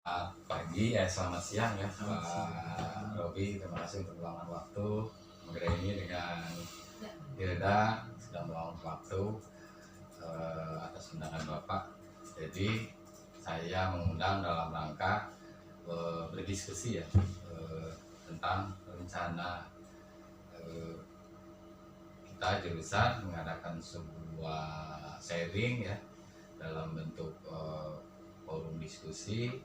Selamat pagi, selamat siang ya Selamat siang. Pak Robi. Terima kasih untuk meluangkan waktu. Semoga ini dengan Hilda sudah meluangkan waktu atas undangan Bapak. Jadi saya mengundang dalam rangka berdiskusi ya tentang rencana kita jurusan mengadakan sebuah sharing ya dalam bentuk forum diskusi.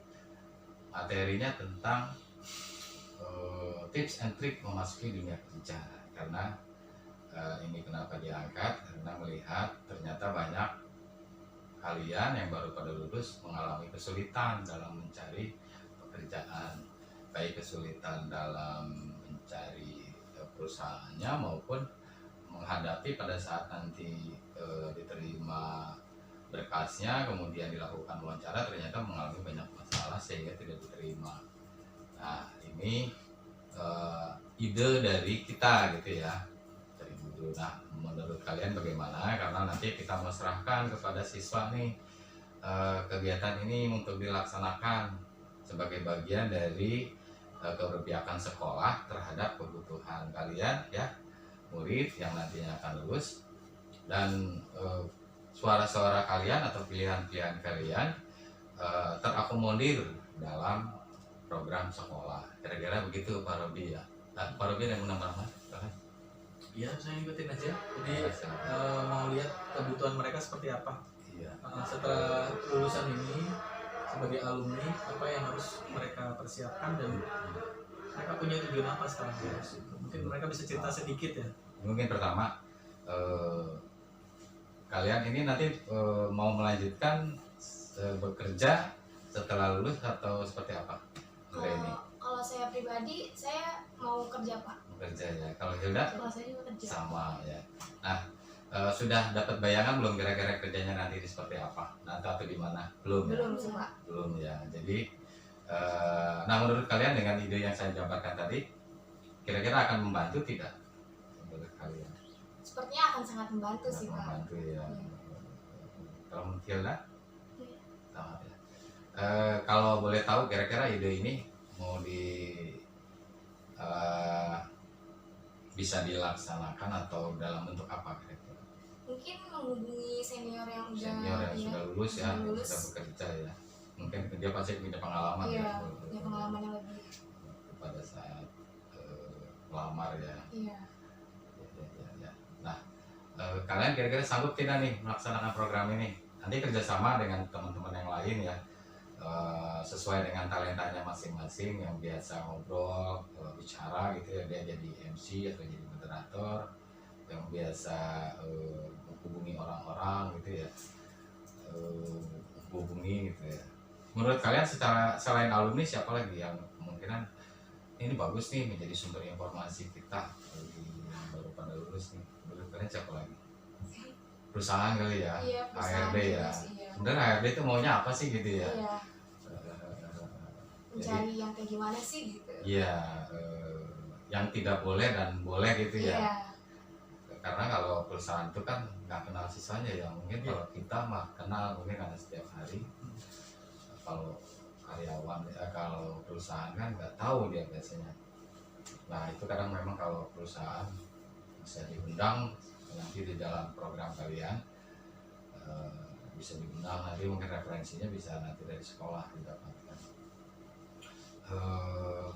Materinya tentang tips and trick memasuki dunia kerja. Karena ini kenapa diangkat, karena melihat ternyata banyak kalian yang baru pada lulus mengalami kesulitan dalam mencari pekerjaan, baik kesulitan dalam mencari perusahaannya maupun menghadapi pada saat nanti diterima berkasnya, kemudian dilakukan wawancara, ternyata mengalami banyak masalah sehingga tidak diterima. Nah, ini ide dari kita gitu ya, dari guru. Nah, menurut kalian bagaimana? Karena nanti kita mau serahkan kepada siswa nih kegiatan ini untuk dilaksanakan sebagai bagian dari keberpihakan sekolah terhadap kebutuhan kalian ya, murid yang nantinya akan lulus, dan suara-suara kalian atau pilihan-pilihan kalian terakomodir dalam program sekolah. Kira-kira begitu Pak Robi ya. Nah, Pak Robi yang menambahkan? Iya, saya ngikutin aja. Jadi mau lihat kebutuhan mereka seperti apa. Iya. Setelah lulusan ini sebagai alumni, apa yang harus mereka persiapkan dan mereka punya tujuan apa setelah lulus. Mungkin mereka bisa cerita sedikit ya. Mungkin pertama kalian ini nanti mau melanjutkan bekerja setelah lulus atau seperti apa? Kalau saya pribadi, saya mau kerja Pak. Bekerja ya. Kalau Hilda? Kalau saya juga kerja. Sama ya. Nah, sudah dapat bayangan belum kira-kira kerjanya nanti seperti apa? Nanti atau di mana? Belum ya? Belum sih Pak. Belum ya. Jadi, nah menurut kalian dengan ide yang saya jabarkan tadi, kira-kira akan membantu tidak? Menurut kalian? Sepertinya akan sangat membantu sih Pak. Membantu ya. Kalau menurut Hilda? Sama ya. Kalau boleh tahu kira-kira ide ini mau bisa dilaksanakan atau dalam bentuk apa kira-kira? Mungkin menghubungi senior yang sudah lulus ya, sudah bekerja ya. Mungkin dia pasti punya pengalaman ya. Punya pengalaman yang lebih pada saat melamar ya. Iya. Ya. Nah, kalian kira-kira sanggup tidak nih melaksanakan program ini? Nanti kerjasama dengan teman-teman yang lain ya, sesuai dengan talentanya masing-masing. Yang biasa ngobrol, bicara gitu ya, dia jadi MC atau jadi moderator. Yang biasa menghubungi orang-orang gitu ya, hubungi gitu ya. Menurut kalian secara selain alumni siapa lagi yang kemungkinan ini bagus nih menjadi sumber informasi kita bagi yang baru pada lulus nih? Menurut kalian siapa lagi? Perusahaan kali ya, iya, HRD ya. Iya. Sebenarnya HRD itu maunya apa sih gitu ya? Iya. Mencari yang kayak gimana sih gitu? Iya, yang tidak boleh dan boleh gitu ya. Iya. Karena kalau perusahaan itu kan nggak kenal siswanya ya. Mungkin kalau kita mah kenal mungkin karena setiap hari. Kalau karyawan kalau perusahaan kan nggak tahu dia biasanya. Nah itu kadang memang kalau perusahaan bisa diundang nanti di dalam program kalian, bisa diundang nanti, mungkin referensinya bisa nanti dari sekolah didapatkan.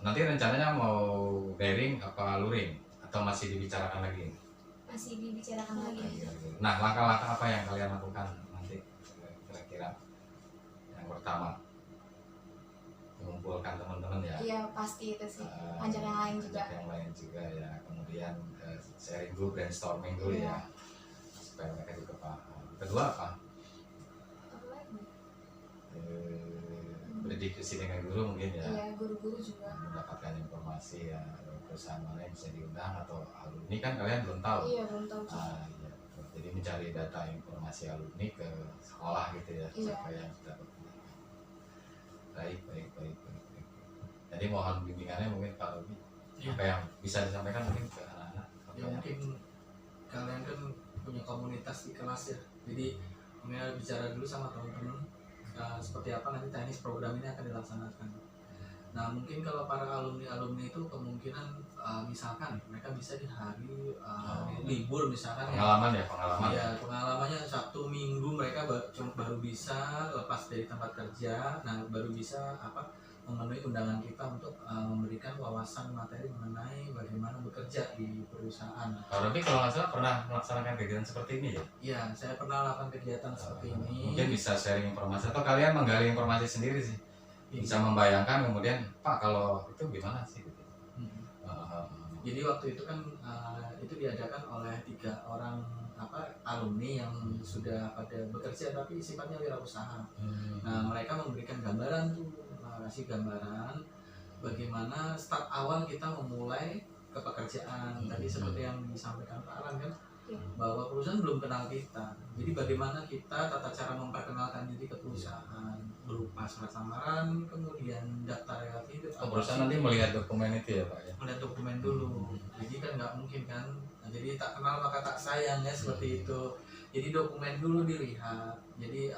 Nanti rencananya mau daring apa luring atau masih dibicarakan lagi? Masih dibicarakan lagi. Nah langkah-langkah apa yang kalian lakukan nanti kira-kira? Yang pertama mengumpulkan teman-teman ya. Iya pasti itu sih. Ajak yang lain juga. Yang lain juga ya. Kemudian sharing dulu, brainstorming dulu ya, supaya mereka juga paham. Kedua apa? Berdiskusi dengan guru mungkin ya. Iya, guru-guru juga. Mendapatkan informasi ya, perusahaan mana yang bisa diundang atau alumni kan kalian belum tahu. Iya belum tahu. Iya. Jadi mencari data informasi alumni ke sekolah gitu ya, siapa yang sudah berpengalaman. Baik. Jadi mohon bimbingannya mungkin Pak Robi. Apa yang bisa disampaikan mungkin ke anak-anak? Ya mungkin kalian kan punya komunitas di kelas ya. Jadi mungkin bicara dulu sama teman-teman seperti apa nanti teknis program ini akan dilaksanakan. Nah mungkin kalau para alumni itu kemungkinan misalkan mereka bisa di hari libur misalkan Pengalaman ya, pengalaman. ya pengalamannya Sabtu Minggu mereka baru bisa lepas dari tempat kerja, nah baru bisa memenuhi undangan kita untuk memberikan wawasan materi mengenai bagaimana bekerja di perusahaan. Tapi kalau nggak salah pernah melaksanakan kegiatan seperti ini ya? Iya, saya pernah lakukan kegiatan seperti ini. Mungkin bisa sharing informasi atau kalian menggali informasi sendiri sih. Bisa membayangkan kemudian Pak kalau itu gimana sih gitu. Jadi waktu itu kan itu diadakan oleh 3 orang alumni yang sudah pada bekerja tapi sifatnya wirausaha. Nah mereka memberikan gambaran tuh, kasih gambaran bagaimana start awal kita memulai ke pekerjaan. Tadi seperti yang disampaikan Pak Alan kan, bahwa perusahaan belum kenal kita. Jadi bagaimana kita tata cara memperkenalkan diri ke perusahaan berupa surat lamaran, kemudian daftar riwayat hidup. Perusahaan nanti melihat dokumen itu ya Pak ya? Melihat dokumen dulu. Jadi kan nggak mungkin kan. Nah, jadi tak kenal maka tak sayang ya seperti itu. Jadi dokumen dulu dilihat. Jadi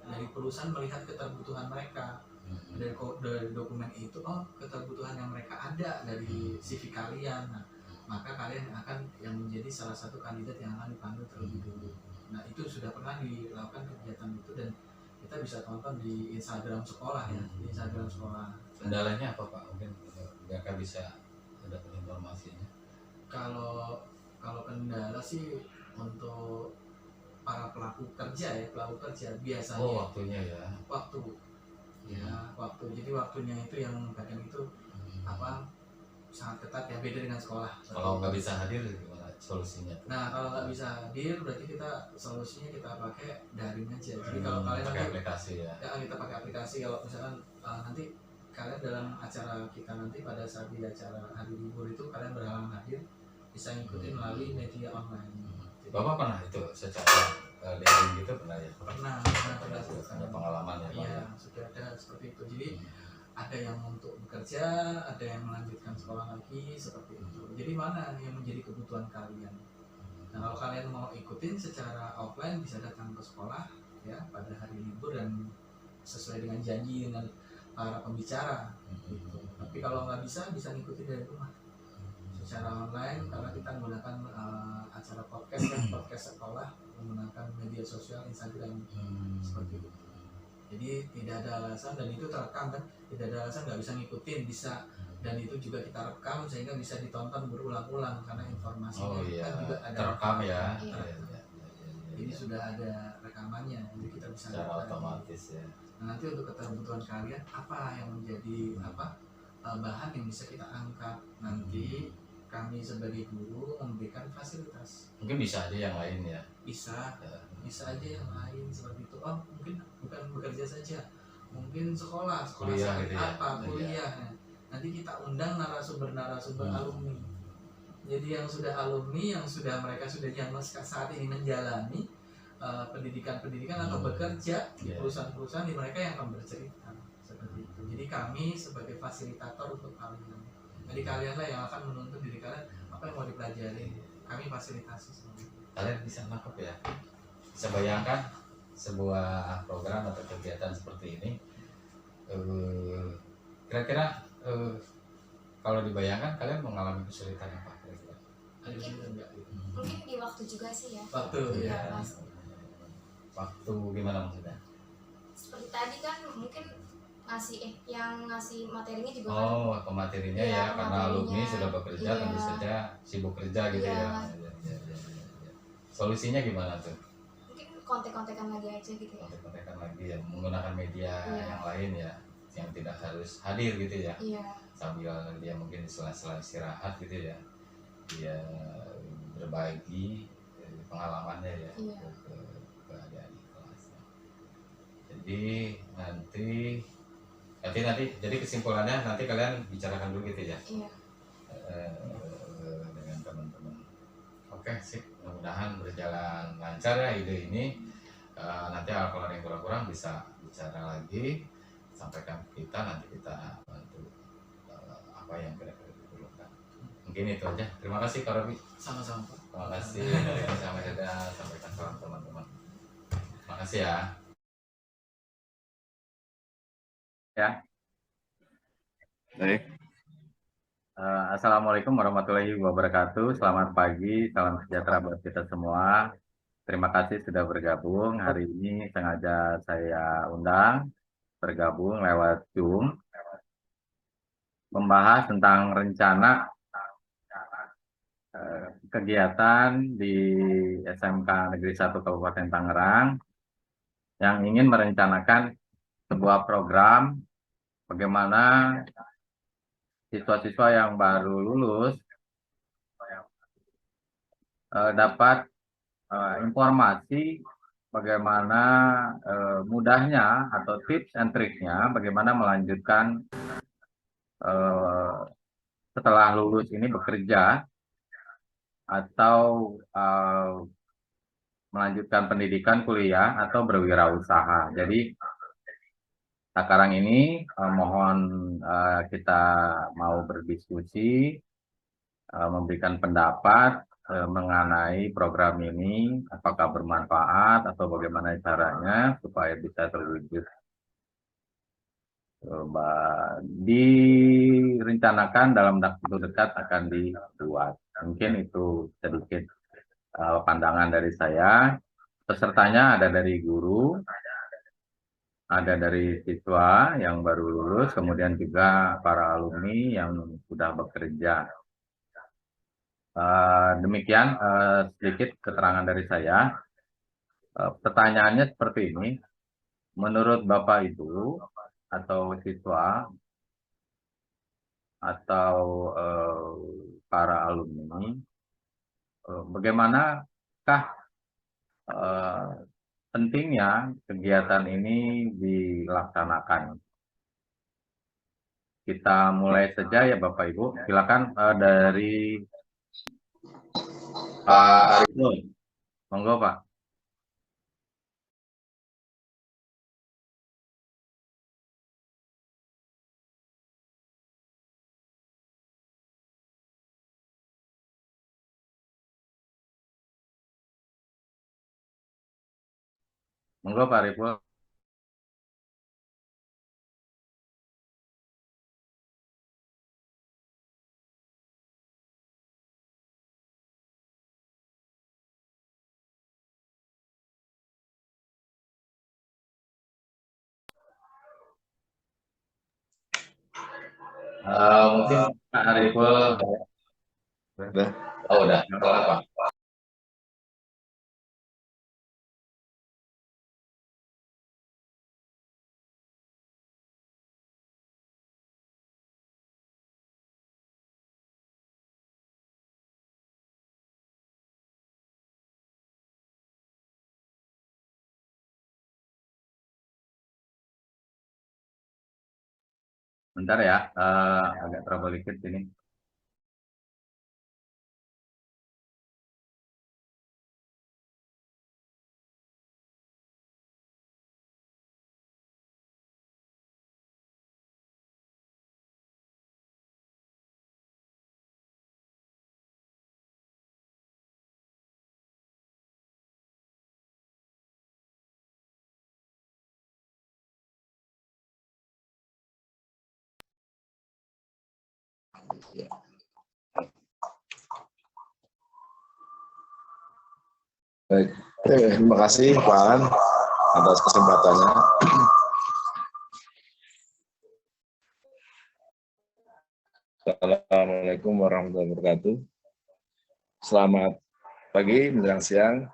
dari perusahaan melihat keterbutuhan mereka. Dari dokumen itu, keterbutuhan yang mereka ada dari CV kalian. Nah, maka kalian akan yang menjadi salah satu kandidat yang akan dipanggil terlebih dulu. Nah itu sudah pernah dilakukan kegiatan itu dan kita bisa tonton di Instagram sekolah ya, di Instagram sekolah. Kendalanya apa Pak? Mungkin mereka bisa dapat informasinya. Kalau kendala sih untuk para pelaku kerja biasanya. Waktunya ya. Waktu. Jadi waktunya itu yang kadang itu sangat ketat ya, beda dengan sekolah. Kalau nggak bisa hadir gimana solusinya? Nah kalau nggak bisa hadir berarti kita solusinya kita pakai daring aja. Jadi kalau kalian pakai aplikasi ya kita pakai aplikasi. Kalau misalkan nanti kalian dalam acara kita nanti pada saat di acara hari libur itu kalian berhalangan hadir, bisa ngikutin melalui media online. Bapak pernah itu secara daring gitu pernah ya? Pernah Ada pengalaman ya Pak? Iya sudah ada seperti itu. Jadi ada yang untuk bekerja, ada yang melanjutkan sekolah lagi seperti itu. Jadi mana yang menjadi kebutuhan kalian? Nah kalau kalian mau ikutin secara offline bisa datang ke sekolah ya pada hari libur dan sesuai dengan janji dengan para pembicara. Gitu. Tapi kalau nggak bisa ngikutin dari rumah secara online karena kita menggunakan acara podcast sekolah menggunakan media sosial Instagram seperti itu. Jadi tidak ada alasan dan itu terekam kan, tidak ada alasan nggak bisa ngikutin, bisa, dan itu juga kita rekam sehingga bisa ditonton berulang-ulang karena informasinya kan juga ada terekam ya. Jadi sudah ada rekamannya, jadi kita bisa secara otomatis ya. Nah nanti untuk kebutuhan kalian apa yang menjadi bahan yang bisa kita angkat nanti. Kami sebagai guru memberikan fasilitas. Mungkin bisa aja yang lain ya. Bisa aja yang lain seperti itu. Mungkin bukan bekerja saja, mungkin sekolah kuliah gitu ya. Kuliah. Nanti kita undang narasumber alumni. Jadi yang sudah alumni, yang mereka sudah saat ini menjalani pendidikan atau bekerja di perusahaan-perusahaan di mereka yang akan bercerita seperti itu. Jadi kami sebagai fasilitator untuk kalian. Jadi kalianlah yang akan menuntun diri kalian apa yang mau dipelajari. Kami fasilitasi semuanya. Kalian bisa nangkep ya. Bisa bayangkan sebuah program atau kegiatan seperti ini. Kira-kira kalau dibayangkan kalian mengalami kesulitan apa kira-kira? Mungkin di waktu juga sih ya. Waktu ya. Waktu gimana maksudnya? Seperti tadi kan mungkin yang ngasih materinya juga pematerinya ya karena alumni sudah bekerja tentu saja sibuk kerja gitu ya. Solusinya gimana tuh? Mungkin kontek-kontekan lagi aja gitu ya. Kontek-kontekan lagi ya, menggunakan media yang lain ya, yang tidak harus hadir gitu ya. Sambil dia mungkin sela-sela istirahat gitu ya, dia berbagi pengalamannya ya ke adik-adik kelas. Jadi nanti jadi kesimpulannya nanti kalian bicarakan dulu gitu ya. Dengan teman-teman. Oke sip, mudah-mudahan berjalan lancar ya ide ini. Nanti kalau ada yang kurang-kurang bisa bicara lagi, sampaikan ke kita, nanti kita bantu apa yang kira-kira diperlukan. Mungkin itu aja. Terima kasih Kak Robi. Sama-sama. Terima kasih. Sampai sampaikan salam teman-teman. Terima kasih ya. Ya. Baik. Assalamualaikum warahmatullahi wabarakatuh. Selamat pagi, salam sejahtera buat kita semua. Terima kasih sudah bergabung. Hari ini sengaja saya undang bergabung lewat Zoom, membahas tentang rencana kegiatan di SMK Negeri 1 Kabupaten Tangerang yang ingin merencanakan sebuah program bagaimana siswa-siswa yang baru lulus dapat informasi bagaimana mudahnya atau tips and triknya bagaimana melanjutkan setelah lulus ini bekerja atau melanjutkan pendidikan kuliah atau berwirausaha. Jadi sekarang ini mohon kita mau berdiskusi, memberikan pendapat mengenai program ini, apakah bermanfaat atau bagaimana caranya supaya bisa terwujud. Direncanakan dalam waktu dekat akan dibuat. Mungkin itu sedikit pandangan dari saya. Pesertanya ada dari guru, ada dari siswa yang baru lulus, kemudian juga para alumni yang sudah bekerja. Demikian sedikit keterangan dari saya. Pertanyaannya seperti ini, menurut Bapak Ibu atau siswa atau para alumni, bagaimanakah pentingnya kegiatan ini dilaksanakan? Kita mulai saja ya Bapak Ibu. Silakan dari Pak Ariful. Monggo Pak. Monggo Pak Ariful. Mungkin Pak Ariful. Udah. Oh udah. Salah Pak. Bentar ya, agak trouble dikit ini. Baik. Terima kasih Pak Alan atas kesempatannya. Assalamualaikum warahmatullahi wabarakatuh. Selamat pagi menjelang siang.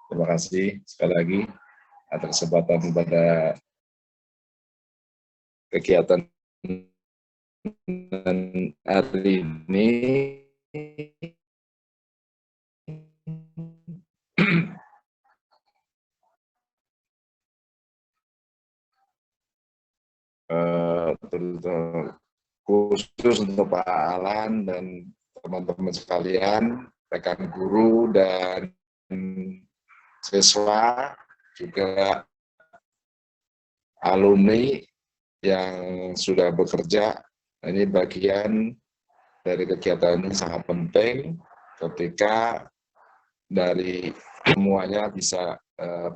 Terima kasih sekali lagi atas kesempatan pada kegiatan hari ini. Khusus untuk Pak Alan dan teman-teman sekalian, rekan guru dan siswa, juga alumni yang sudah bekerja. Ini bagian dari kegiatan ini sangat penting ketika dari semuanya bisa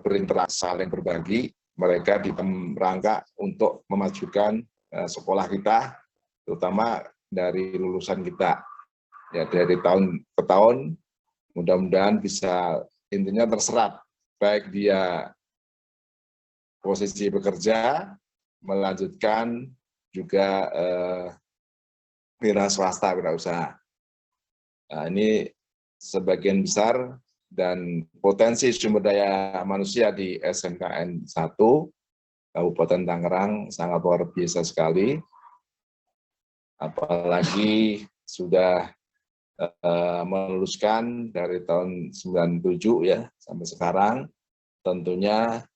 berinteraksi, saling berbagi, mereka di rangka untuk memajukan sekolah kita, terutama dari lulusan kita. Ya, dari tahun ke tahun, mudah-mudahan bisa intinya terserap, baik dia posisi bekerja, melanjutkan juga wira swasta, wira usaha. Nah, ini sebagian besar dan potensi sumber daya manusia di SMKN 1 Kabupaten Tangerang sangat luar biasa sekali. Apalagi sudah meluluskan dari tahun 97 ya sampai sekarang, tentunya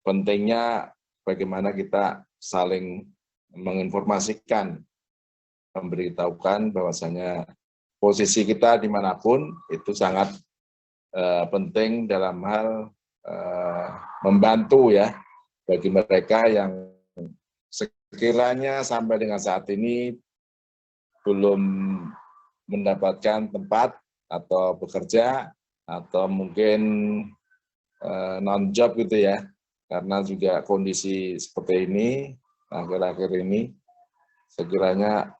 pentingnya bagaimana kita saling menginformasikan, memberitahukan bahwasanya posisi kita dimanapun itu sangat penting dalam hal membantu ya bagi mereka yang sekiranya sampai dengan saat ini belum mendapatkan tempat atau bekerja atau mungkin non-job gitu ya, karena juga kondisi seperti ini akhir-akhir ini, sekiranya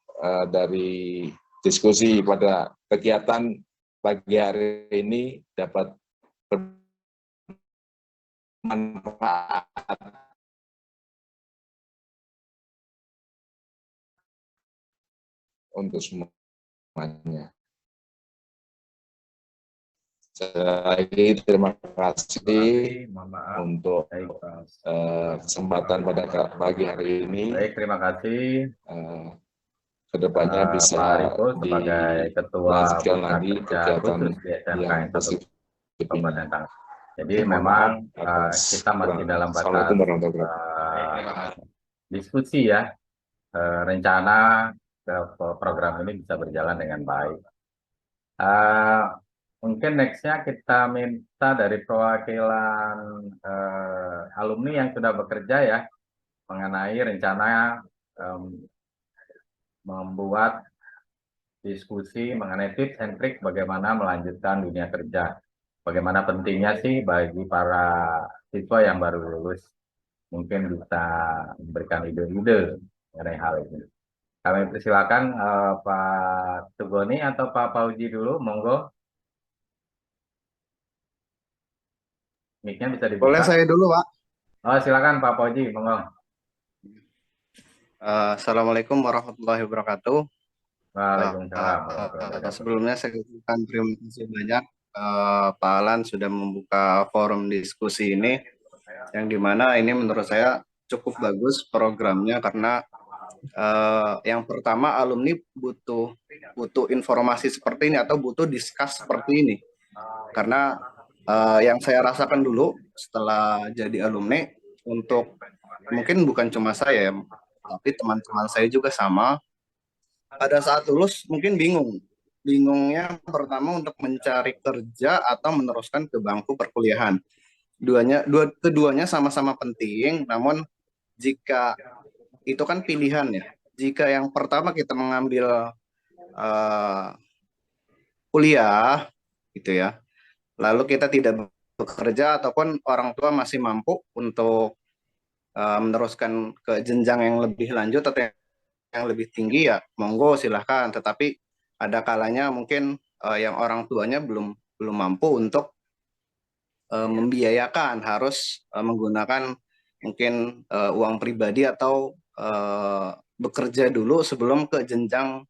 dari diskusi pada kegiatan pagi hari ini dapat bermanfaat untuk semuanya. Sekali lagi terima kasih untuk kesempatan pada pagi hari ini. Baik, terima kasih. Kedepannya bisa Pak Riko sebagai Ketua dilanjutkan Pusat lagi Kerja kegiatan Khusus di SMKN yang 1 positif Kabupaten ini. Tangerang. Jadi memang kita masih dalam batas Assalamualaikum warahmatullahi wabarakatuh. diskusi ya, rencana program ini bisa berjalan dengan baik. Mungkin nextnya kita minta dari perwakilan alumni yang sudah bekerja ya, mengenai rencana membuat diskusi mengenai tips and trik bagaimana melanjutkan dunia kerja. Bagaimana pentingnya sih bagi para siswa yang baru lulus. Mungkin bisa memberikan ide-ide mengenai hal ini. Kami persilakan Pak Tugoni atau Pak Pauji dulu, monggo. Mic-nya bisa dibuka. Boleh saya dulu, Pak? Oh, silakan Pak Pauji, monggo. Assalamualaikum warahmatullahi wabarakatuh. Waalaikumsalam. Sebelumnya saya ucapkan terima kasih banyak Pak Alan sudah membuka forum diskusi ini, yang dimana ini menurut saya cukup bagus programnya karena yang pertama alumni butuh informasi seperti ini atau butuh diskus seperti ini, karena yang saya rasakan dulu setelah jadi alumni, untuk mungkin bukan cuma saya, tapi teman-teman saya juga sama. Pada saat lulus mungkin bingungnya pertama untuk mencari kerja atau meneruskan ke bangku perkuliahan. Keduanya sama-sama penting, namun jika itu kan pilihan ya. Jika yang pertama kita mengambil kuliah gitu ya, lalu kita tidak bekerja ataupun orang tua masih mampu untuk meneruskan ke jenjang yang lebih lanjut atau yang lebih tinggi, ya monggo silahkan. Tetapi ada kalanya mungkin yang orang tuanya belum mampu untuk membiayakan, harus menggunakan mungkin uang pribadi atau bekerja dulu sebelum ke jenjang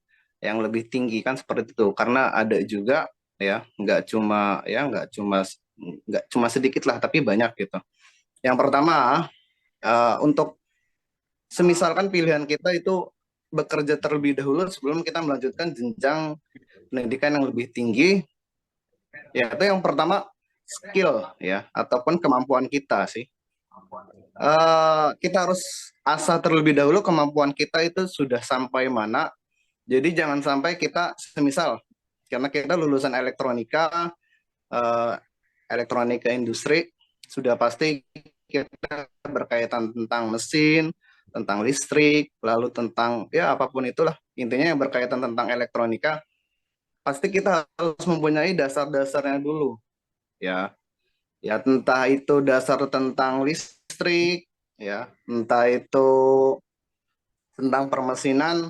yang lebih tinggi, kan seperti itu. Karena ada juga ya, nggak cuma sedikit lah, tapi banyak gitu. Yang pertama, untuk semisalkan pilihan kita itu bekerja terlebih dahulu sebelum kita melanjutkan jenjang pendidikan yang lebih tinggi, ya itu yang pertama skill ya, ataupun kemampuan kita sih. Kita harus asah terlebih dahulu kemampuan kita itu sudah sampai mana. Jadi jangan sampai kita semisal karena kita lulusan elektronika, elektronika industri, sudah pasti kita berkaitan tentang mesin, tentang listrik, lalu tentang ya apapun itulah, intinya yang berkaitan tentang elektronika, pasti kita harus mempunyai dasar-dasarnya dulu ya. Ya entah itu dasar tentang listrik, listrik, ya, entah itu tentang permesinan.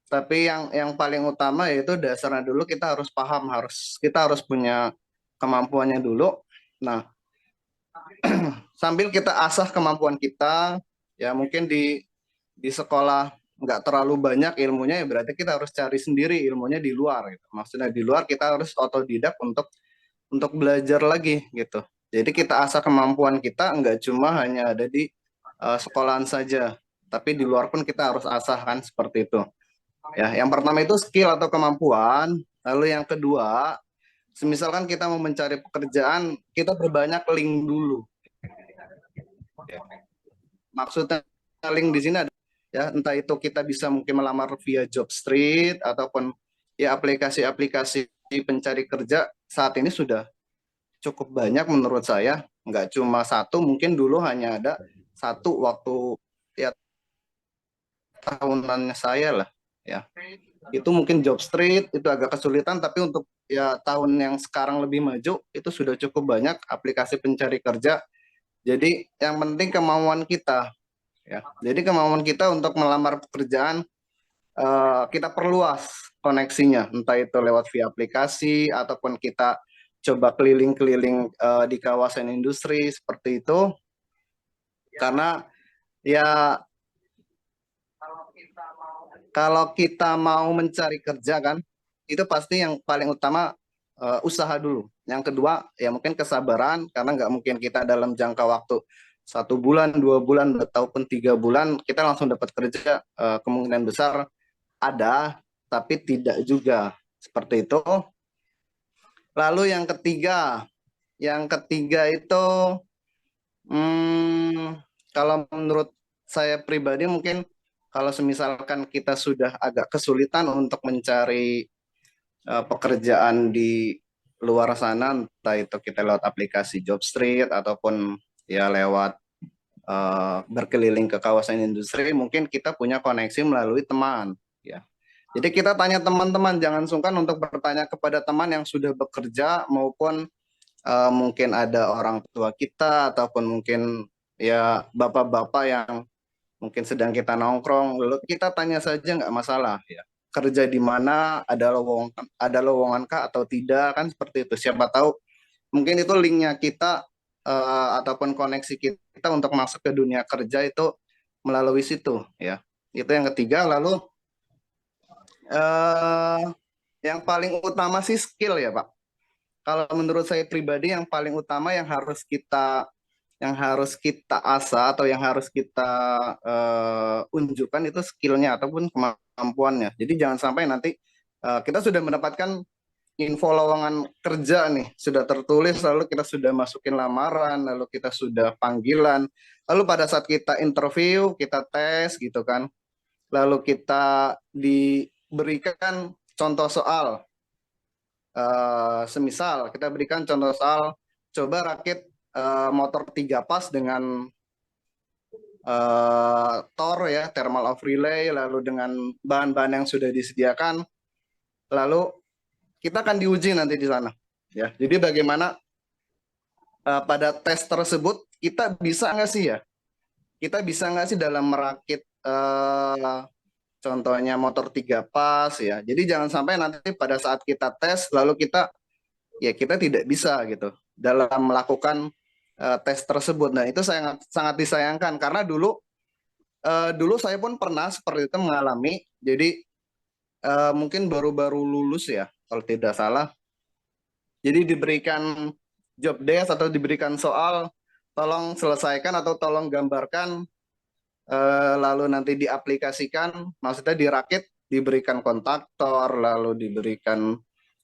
Tapi yang paling utama yaitu dasarnya dulu kita harus paham, kita harus punya kemampuannya dulu. Nah, sambil kita asah kemampuan kita, ya mungkin di sekolah nggak terlalu banyak ilmunya, ya berarti kita harus cari sendiri ilmunya di luar gitu. Maksudnya di luar kita harus otodidak untuk belajar lagi gitu. Jadi kita asah kemampuan kita nggak cuma hanya ada di sekolahan saja, tapi di luar pun kita harus asah kan seperti itu. Ya, yang pertama itu skill atau kemampuan, lalu yang kedua, misalkan kita mau mencari pekerjaan, kita perbanyak link dulu. Maksudnya link di sini ada, ya, entah itu kita bisa mungkin melamar via Jobstreet ataupun ya aplikasi-aplikasi pencari kerja saat ini sudah cukup banyak menurut saya, nggak cuma satu, mungkin dulu hanya ada satu waktu ya tahunannya saya lah, ya. Itu mungkin Jobstreet itu agak kesulitan, tapi untuk ya tahun yang sekarang lebih maju itu sudah cukup banyak aplikasi pencari kerja. Jadi yang penting kemauan kita, ya. Jadi kemauan kita untuk melamar pekerjaan kita perluas koneksinya, entah itu lewat via aplikasi ataupun kita coba keliling-keliling di kawasan industri seperti itu. Karena ya kalau kita mau mencari kerja kan, itu pasti yang paling utama usaha dulu. Yang kedua ya mungkin kesabaran, karena nggak mungkin kita dalam jangka waktu 1 bulan, 2 bulan, ataupun 3 bulan kita langsung dapat kerja. Kemungkinan besar ada, tapi tidak juga seperti itu. Lalu yang ketiga itu kalau menurut saya pribadi mungkin kalau semisalkan kita sudah agak kesulitan untuk mencari pekerjaan di luar sana, entah itu kita lewat aplikasi Jobstreet ataupun ya lewat berkeliling ke kawasan industri, mungkin kita punya koneksi melalui teman, ya. Jadi kita tanya teman-teman, jangan sungkan untuk bertanya kepada teman yang sudah bekerja maupun mungkin ada orang tua kita ataupun mungkin ya bapak-bapak yang mungkin sedang kita nongkrong, lalu kita tanya saja nggak masalah, ya. Kerja di mana, ada lowongan kah atau tidak, kan seperti itu. Siapa tahu mungkin itu linknya kita ataupun koneksi kita untuk masuk ke dunia kerja itu melalui situ, ya. Itu yang ketiga. Lalu yang paling utama sih skill ya Pak. Kalau menurut saya pribadi yang paling utama yang harus kita asah atau yang harus kita unjukkan itu skillnya ataupun kemampuannya. Jadi jangan sampai nanti kita sudah mendapatkan info lowongan kerja nih, sudah tertulis, lalu kita sudah masukin lamaran, lalu kita sudah panggilan, lalu pada saat kita interview, kita tes gitu kan, lalu kita diberikan contoh soal, semisal kita berikan contoh soal, coba rakit motor 3 pas dengan TOR ya, thermal of relay, lalu dengan bahan-bahan yang sudah disediakan, lalu kita akan diuji nanti di sana, ya. Jadi bagaimana pada tes tersebut kita bisa nggak sih ya? Kita bisa nggak sih dalam merakit contohnya motor 3 pas ya. Jadi jangan sampai nanti pada saat kita tes lalu kita tidak bisa gitu dalam melakukan tes tersebut. Nah, itu sangat disayangkan karena dulu saya pun pernah seperti itu mengalami. Jadi mungkin baru-baru lulus ya, kalau tidak salah. Jadi diberikan job desk atau diberikan soal, tolong selesaikan atau tolong gambarkan, lalu nanti diaplikasikan, maksudnya dirakit, diberikan kontaktor, lalu diberikan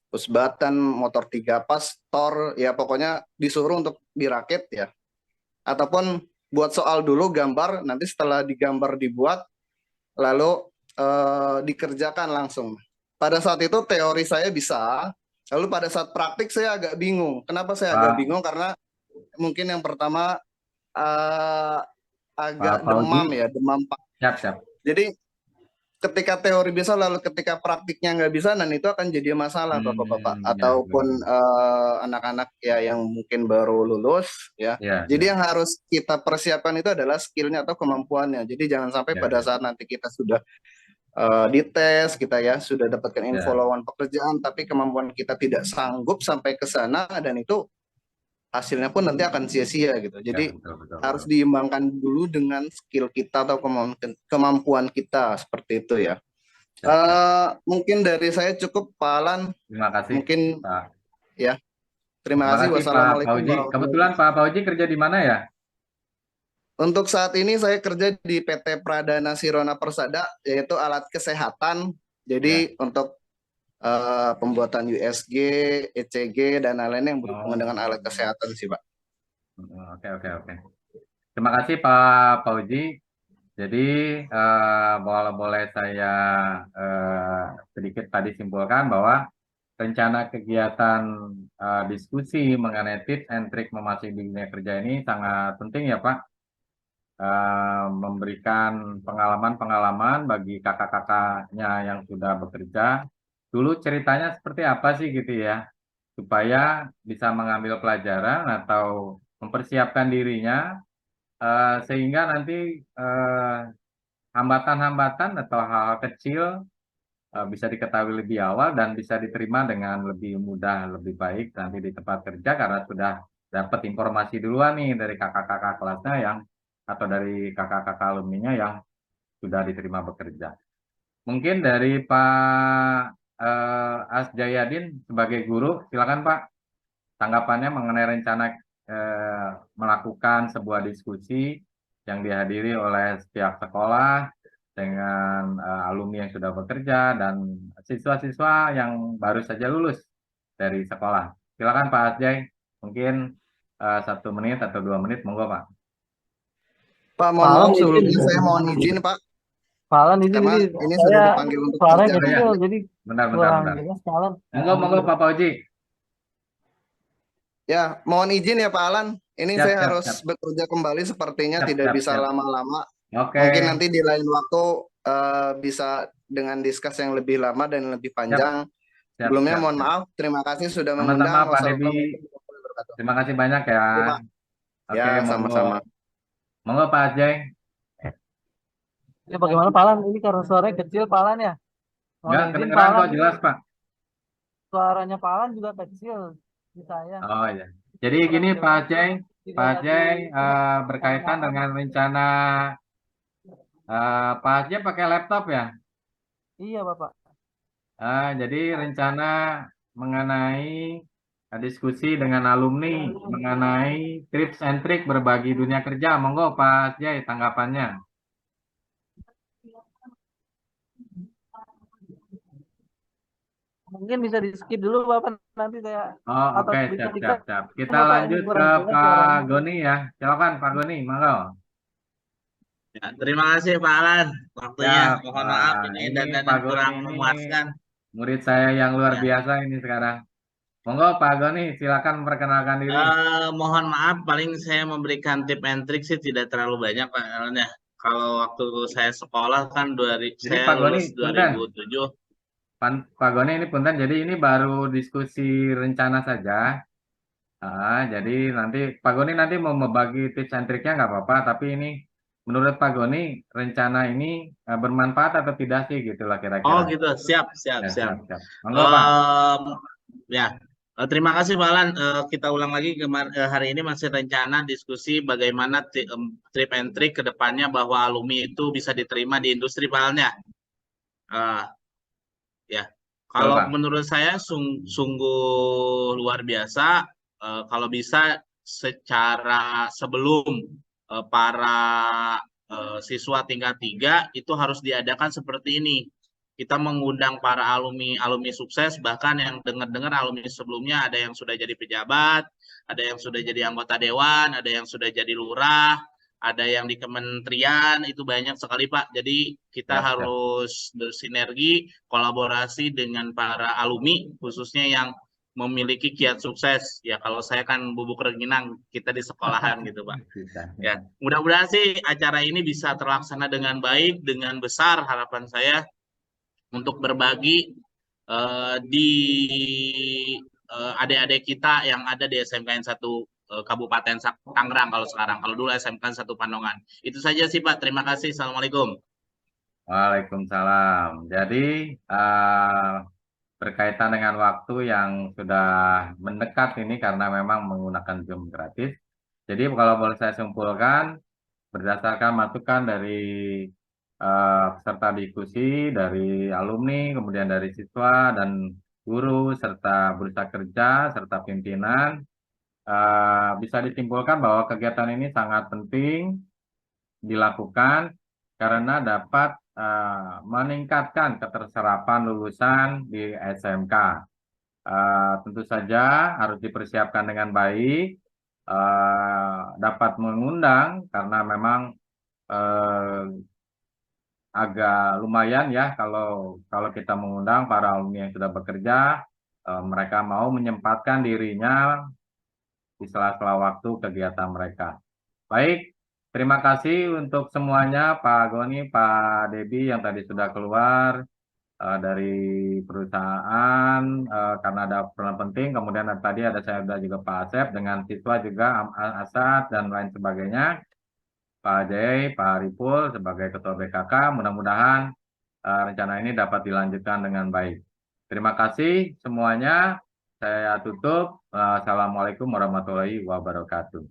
push button, motor 3 pas, TOR, ya pokoknya disuruh untuk dirakit ya. Ataupun buat soal dulu, gambar, nanti setelah digambar dibuat, lalu dikerjakan langsung. Pada saat itu teori saya bisa, lalu pada saat praktik saya agak bingung. Kenapa saya agak bingung? Karena mungkin yang pertama agak demam ya, demam. Siap. Jadi ketika teori bisa lalu ketika praktiknya nggak bisa, dan itu akan jadi masalah bapak-bapak Ya, ataupun betul. anak-anak ya yang mungkin baru lulus ya. Ya, Jadi ya, yang harus kita persiapkan itu adalah skillnya atau kemampuannya. Jadi jangan sampai ya, pada ya, saat nanti kita sudah dites, kita ya sudah dapatkan info ya, lowongan pekerjaan, tapi kemampuan kita tidak sanggup sampai ke sana, dan itu hasilnya pun nanti akan sia-sia gitu. ya, Jadi betul, betul, harus betul. diimbangkan dulu dengan skill kita atau kemampuan kita seperti itu ya. Siap, siap. Mungkin dari saya cukup, Pak Alan. Terima kasih, Mungkin Pak. ya. Terima Terima kasih. kasih, Pak Wassalamualaikum Fauji. warahmatullahi Kebetulan Pak wabarakatuh. Fauji kerja di mana ya? Untuk saat ini saya kerja di PT Pradana Sirona Persada, yaitu alat kesehatan. Ya. Jadi untuk pembuatan USG, ECG, dan lain-lain yang berhubungan dengan alat Oh, kesehatan sih, Pak. oke, oke, oke. Terima kasih Pak Fauji. Jadi boleh saya sedikit tadi simpulkan bahwa rencana kegiatan diskusi mengenai tips and trik memasuki dunia kerja ini sangat penting ya Pak. Memberikan pengalaman-pengalaman bagi kakak-kakaknya yang sudah bekerja. Dulu ceritanya seperti apa sih gitu ya, supaya bisa mengambil pelajaran atau mempersiapkan dirinya sehingga nanti hambatan-hambatan atau hal-hal kecil bisa diketahui lebih awal dan bisa diterima dengan lebih mudah, lebih baik nanti di tempat kerja karena sudah dapat informasi duluan nih dari kakak-kakak kelasnya yang atau dari kakak-kakak alumninya yang sudah diterima bekerja. Mungkin dari Pak As Jayadin sebagai guru, silakan Pak tanggapannya mengenai rencana melakukan sebuah diskusi yang dihadiri oleh pihak sekolah dengan alumni yang sudah bekerja dan siswa-siswa yang baru saja lulus dari sekolah. Silakan Pak Asjay, mungkin 1 menit atau 2 menit, monggo Pak. Pak, mohon Pak Alan maaf izin, sebelumnya saya mohon izin, Pak, Pak Alan izin karena ini sudah saya dipanggil untuk suaranya kerja. Oh ya, kecil jadi bentar, kurang bentar. jelas Pak Alan. Monggo Pak Fauji. Ya, mohon izin ya Pak Alan. Ini Siap, saya siap, harus siap. bekerja kembali, sepertinya Siap, tidak siap, bisa siap. lama-lama. Oke. Mungkin nanti di lain waktu bisa dengan diskus yang lebih lama dan lebih panjang. Siap, Sebelumnya siap, mohon siap. maaf, terima kasih sudah Sama-sama mengundang. Pak Debi. Wassalamualaikum warahmatullahi wabarakatuh. Terima kasih banyak ya. Ya, Pak. Oke, Ya, monggo. sama-sama. Monggo Pak Ajay. Ya bagaimana Pak Alan? Ini karena suaranya kecil Pak Alan ya. Mohon Enggak, izin Pak kedengeran Alan. kok jelas Pak. Suaranya Pak Alan juga kecil di saya. Oh iya. Jadi gini Pak Ajay, Pak Ajay berkaitan dengan rencana Pak Ajay pakai laptop ya. Iya Bapak. Jadi rencana mengenai diskusi dengan alumni mengenai tips and trik berbagi dunia kerja. Monggo Pak Ajay tanggapannya. Mungkin bisa di skip dulu Bapak, nanti saya Oh atau oke, bisa siap. Kita Bapak, lanjut ini ke kurang jelas Pak suaranya. Goni ya. Silakan Pak Goni, monggo. Ya, terima kasih Pak Alan waktunya. Ya, Mohon maaf ini dan Pak Goni kurang ini memuaskan. murid saya yang luar Ya. biasa ini sekarang. Monggo Pak Goni, silakan memperkenalkan diri. Mohon maaf, paling saya memberikan tip and trick sih tidak terlalu banyak Pak Alan ya. Kalau waktu saya sekolah kan Jadi saya Pak Goni, lulus 2007. Pak Goni ini punten, jadi ini baru diskusi rencana saja. Jadi nanti Pak Goni nanti mau membagi tips and triknya nggak apa-apa, tapi ini menurut Pak Goni rencana ini bermanfaat atau tidak sih gitulah kira-kira. Oh gitu, siap. Ya, siap. Monggo Pak. Ya, terima kasih Pak Alan. Kita ulang lagi hari ini masih rencana diskusi bagaimana tip and trick ke depannya bahwa alumni itu bisa diterima di industri Pak Alan ya. Ya, kalau Pak. menurut saya sungguh luar biasa. Kalau bisa secara sebelum para siswa tingkat 3 itu harus diadakan seperti ini. Kita mengundang para alumni sukses, bahkan yang dengar-dengar alumni sebelumnya ada yang sudah jadi pejabat, ada yang sudah jadi anggota dewan, ada yang sudah jadi lurah, ada yang di kementerian, itu banyak sekali Pak. Jadi kita harus bersinergi, kolaborasi dengan para alumni, khususnya yang memiliki kiat sukses. Ya kalau saya kan bubuk rengginang, kita di sekolahan gitu Pak. Ya, mudah-mudahan sih acara ini bisa terlaksana dengan baik, dengan besar harapan saya untuk berbagi di adik-adik kita yang ada di SMKN 1 Kabupaten Tangerang kalau sekarang. Kalau dulu SMKN 1 Pandongan. Itu saja sih Pak. Terima kasih. Assalamualaikum. Waalaikumsalam. Jadi berkaitan dengan waktu yang sudah mendekat ini karena memang menggunakan Zoom gratis. Jadi kalau boleh saya simpulkan, berdasarkan masukan dari peserta diskusi, dari alumni, kemudian dari siswa dan guru, serta bursa kerja, serta pimpinan, bisa disimpulkan bahwa kegiatan ini sangat penting dilakukan karena dapat meningkatkan keterserapan lulusan di SMK. Tentu saja harus dipersiapkan dengan baik, dapat mengundang karena memang agak lumayan ya kalau kita mengundang para alumni yang sudah bekerja, mereka mau menyempatkan dirinya di sela-sela waktu kegiatan mereka. Baik, terima kasih untuk semuanya, Pak Goni, Pak Debi yang tadi sudah keluar dari perusahaan karena ada peran penting. Kemudian tadi ada saya juga Pak Asep dengan siswa juga Asad dan lain sebagainya. Pak Jai, Pak Ripul sebagai Ketua BKK. Mudah-mudahan rencana ini dapat dilanjutkan dengan baik. Terima kasih semuanya. Saya tutup. Assalamualaikum warahmatullahi wabarakatuh.